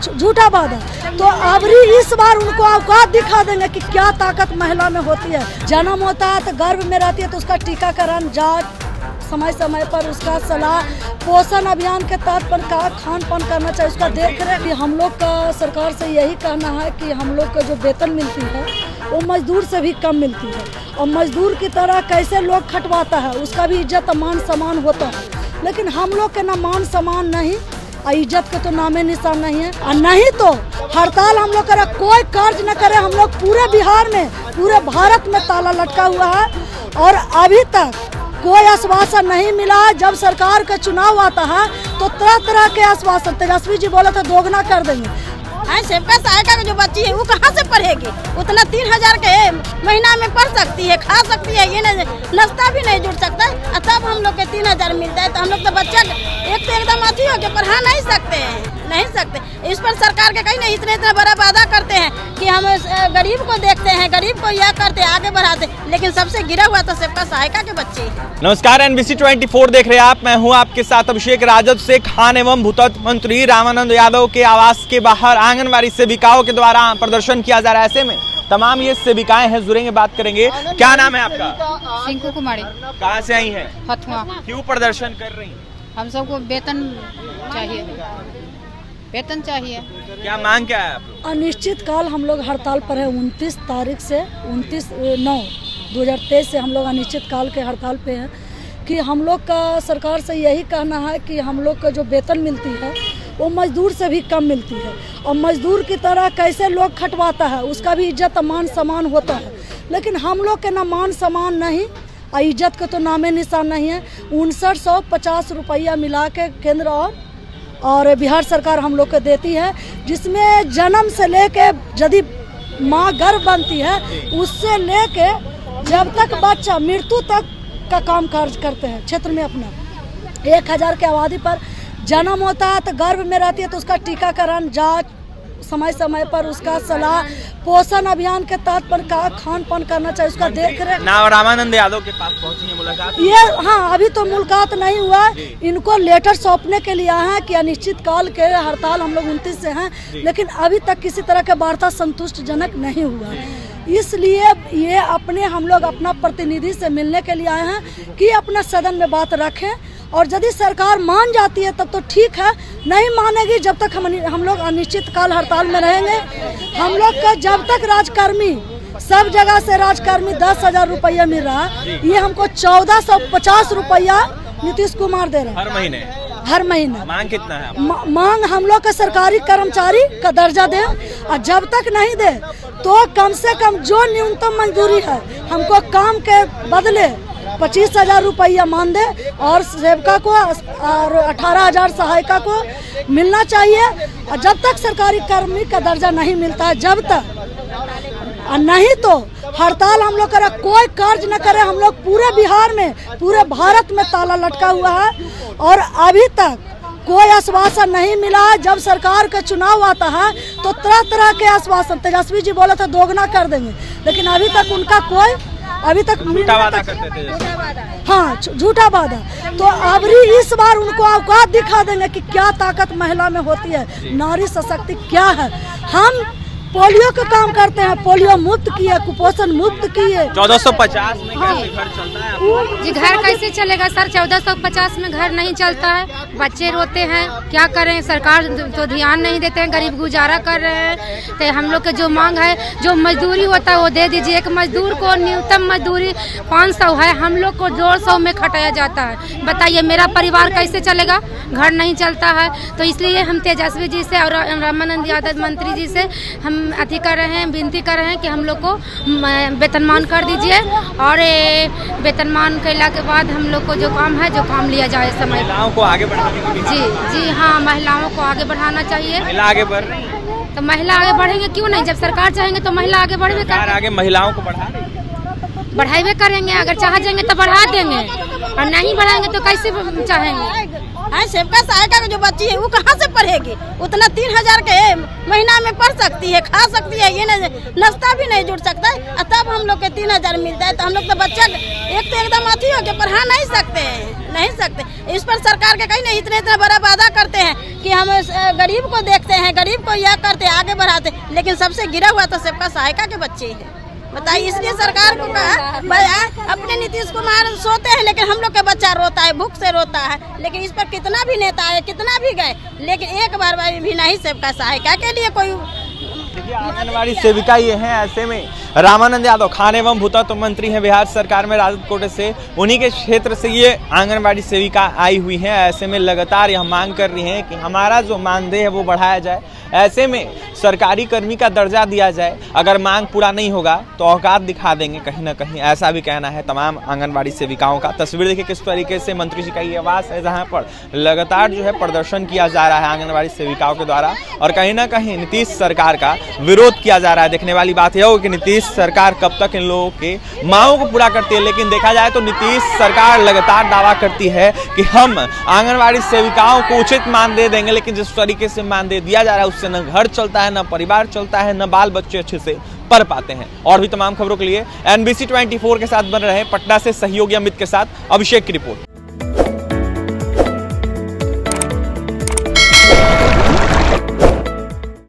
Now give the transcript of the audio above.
झूठा वादा। तो अबरी इस बार उनको औकात दिखा देंगे कि क्या ताकत महिला में होती है। जन्म होता है तो गर्भ में रहती है तो उसका टीकाकरण, जांच समय समय पर, उसका सलाह, पोषण अभियान के तहत पर का खान पान करना चाहिए, उसका देख रेख। हम लोग का सरकार से यही कहना है कि हम लोग को जो वेतन मिलती है वो मजदूर से भी कम मिलती है, और मजदूर की तरह कैसे लोग खटवाता है उसका भी इज्जत मान सम्मान होता है। लेकिन हम लोग के ना मान सम्मान नहीं और इज्जत के तो नामे निशान नहीं है। और नहीं तो हड़ताल हम लोग करे, कोई कार्य न करे। हम लोग पूरे बिहार में, पूरे भारत में ताला लटका हुआ है और अभी तक कोई आश्वासन नहीं मिला है। जब सरकार का चुनाव आता है तो तरह तरह के आश्वासन, तेजस्वी जी बोला था दोगुना कर देंगे। सबका सहायता का जो बच्ची है वो कहाँ से पढ़ेगी? उतना 3000 के महीना में पढ़ सकती है, खा सकती है, ये नहीं नाश्ता भी नहीं जुड़ सकता है। तब हम लोग के 3000 मिलता है तो हम लोग तो बच्चा एक तो एकदम अथी हो के पढ़ा नहीं सकते हैं, नहीं सकते। इस पर सरकार के कहीं नहीं इतना बड़ा वादा करते हैं कि हम गरीब को देखते हैं, गरीब को यह करते हैं, आगे बढ़ाते, लेकिन सबसे गिरा हुआ तो सबका सहायता के बच्चे। नमस्कार, NBC 24 देख रहे हैं आप। मैं हूं आपके साथ अभिषेक। राजद से खान एवं भूतत्व मंत्री रामानंद यादव के आवास के बाहर आंगनबाड़ी सेविकाओं के द्वारा प्रदर्शन किया जा रहा है। ऐसे में तमाम ये सेविकाएं हैं, जुड़ेंगे, बात करेंगे। क्या नाम है आपका? सिंकू कुमारी। कहाँ से आई हैं? हथुआ। क्यों प्रदर्शन कर रही हैं? हम सबको वेतन चाहिए, वेतन चाहिए। क्या मांग क्या है आप लोग? अनिश्चित काल हम लोग हड़ताल पर है। 29 तारीख से 29/9/2023 से हम लोग अनिश्चित काल के हड़ताल पे हैं कि हम लोग का सरकार से यही कहना है कि हम लोग का जो वेतन मिलती है वो मजदूर से भी कम मिलती है, और मजदूर की तरह कैसे लोग खटवाता है उसका भी इज्जत मान सम्मान होता है। लेकिन हम लोग के ना मान सम्मान नहीं और इज्जत का तो नामे निशान नहीं है। 5950 रुपया मिला के केंद्र और बिहार सरकार हम लोग को देती है, जिसमें जन्म से लेके यदि माँ गर्भ बनती है उससे लेके जब तक बच्चा मृत्यु तक का काम कार्य करते हैं क्षेत्र में। अपना 1000 के आबादी पर जन्म होता है तो गर्भ में रहती है तो उसका टीकाकरण, जांच समय समय पर, उसका सलाह, पोषण अभियान के तहत पर का खान पान करना चाहिए, उसका देख रेख। रामानंद यादव के पास पहुंची है मुलाकात? ये हाँ, अभी तो मुलाकात नहीं हुआ। इनको लेटर सौंपने के लिए आए हैं कि अनिश्चित काल के हड़ताल हम लोग 29 से हैं, लेकिन अभी तक किसी तरह का वार्ता संतुष्टजनक नहीं हुआ। इसलिए ये हम लोग अपना प्रतिनिधि से मिलने के लिए आए हैं कि अपना सदन में बात रखें, और यदि सरकार मान जाती है तब तो ठीक है, नहीं मानेगी जब तक हम लोग अनिश्चित काल हड़ताल में रहेंगे। हम लोग का जब तक राजकर्मी, सब जगह से राजकर्मी 10,000 रुपया मिल रहा है, ये हमको 1450 रुपया नीतीश कुमार दे रहे हैं हर महीने। मांग कितना है? मांग हम लोग का सरकारी कर्मचारी का दर्जा दे, और जब तक नहीं दे तो कम से कम जो न्यूनतम मजदूरी है हमको काम के बदले 25,000 रुपया मान दे, और सेवका को और 18,000 सहायिका को मिलना चाहिए। और जब तक सरकारी कर्मी का दर्जा नहीं मिलता है, जब तक, और नहीं तो हड़ताल हम लोग करे, कोई कार्य न करे। हम लोग पूरे बिहार में, पूरे भारत में ताला लटका हुआ है और अभी तक कोई आश्वासन नहीं मिला है। जब सरकार का चुनाव आता है तो तरह तरह के आश्वासन, तेजस्वी जी बोला था दोगुना कर देंगे, लेकिन अभी तक उनका कोई झूठा वादा करते थे। हाँ, झूठा वादा। तो अबरी इस बार उनको औकात दिखा देंगे कि क्या ताकत महिला में होती है, नारी सशक्ति क्या है। हम पोलियो का काम करते हैं, पोलियो मुक्त किए, कुपोषण मुक्त किए। 1450 में कैसे घर चलता है? जी घर कैसे चलेगा सर? 1450 में घर नहीं चलता है, बच्चे रोते हैं, क्या करें? सरकार तो ध्यान नहीं देते हैं, गरीब गुजारा कर रहे हैं। तो हम लोग के जो मांग है, जो मजदूरी होता है वो दे दीजिए। एक मजदूर को न्यूनतम मजदूरी 500 है, हम लोग को 150 में खटाया जाता है। बताइए मेरा परिवार कैसे चलेगा? घर नहीं चलता है। तो इसलिए हम तेजस्वी जी से और रामानंद यादव मंत्री जी से हम अति कर रहे हैं, विनती कर रहे हैं कि हम लोग को वेतनमान कर दीजिए, और वेतनमान कैला के बाद हम लोग को जो काम है, जो काम लिया जाए समय। महिलाओं को आगे बढ़ाने के लिए? जी हाँ, महिलाओं को आगे बढ़ाना चाहिए। महिला आगे बढ़ रही है तो महिला आगे बढ़ेंगे क्यों नहीं? जब सरकार चाहेंगे तो महिला आगे बढ़ेंगे। आगे महिलाओं को बढ़ावे करेंगे, अगर चाह जाएंगे तो बढ़ा देंगे, और नहीं बढ़ाएंगे तो कैसे चाहेंगे? हाँ, सेविका सहायिका का जो बच्ची है वो कहाँ से पढ़ेगी? उतना 3,000 के महीना में पढ़ सकती है, खा सकती है, ये नाश्ता भी नहीं जुड़ सकता है। तब हम लोग के 3,000 मिलता है तो हम लोग तो बच्चा एक तो एकदम अथी हो के पढ़ा नहीं सकते। इस पर सरकार के कहीं नहीं इतना बड़ा वादा करते हैं कि हम गरीब को देखते हैं, गरीब को यह करते हैं, आगे बढ़ाते, लेकिन सबसे गिरा हुआ तो सेविका सहायिका के बच्चे हैं। बताइए, इसलिए सरकार को कहा अपने नीतीश कुमार सोते हैं लेकिन हम लोग का बच्चा रोता है, भूख से रोता है। लेकिन इस पर कितना भी नेता आए, कितना भी गए, लेकिन एक बार भी नहीं सेविका सहायिका के लिए कोई। आंगनबाड़ी सेविका ये हैं। ऐसे में रामानंद यादव खान एवं भूतत्व मंत्री हैं बिहार सरकार में, राजद कोटे से, उन्हीं के क्षेत्र से ये आंगनबाड़ी सेविका आई हुई हैं। ऐसे में लगातार यह मांग कर रही हैं कि हमारा जो मानदेय है वो बढ़ाया जाए। ऐसे में सरकारी कर्मी का दर्जा दिया जाए। अगर मांग पूरा नहीं होगा तो औकात दिखा देंगे कहीं ना कहीं, ऐसा भी कहना है तमाम आंगनबाड़ी सेविकाओं का। तस्वीर देखिए किस तरीके से मंत्री जी का ये आवास है जहां पर लगातार जो है प्रदर्शन किया जा रहा है आंगनबाड़ी सेविकाओं के द्वारा, और कहीं ना कहीं नीतीश सरकार का विरोध किया जा रहा है। देखने वाली बात यह हो कि नीतीश सरकार कब तक इन लोगों के मांगों को पूरा करती है। लेकिन देखा जाए तो नीतीश सरकार लगातार दावा करती है कि हम आंगनबाड़ी सेविकाओं को उचित मानदेय देंगे, लेकिन जिस तरीके से मानदेय दिया जा रहा है उससे न घर चलता है, न परिवार चलता है, न बाल बच्चे अच्छे से पढ़ पाते हैं। और भी तमाम खबरों के लिए NBC 24 के साथ बन रहे पटना से सहयोगी अमित के साथ अभिषेक की रिपोर्ट।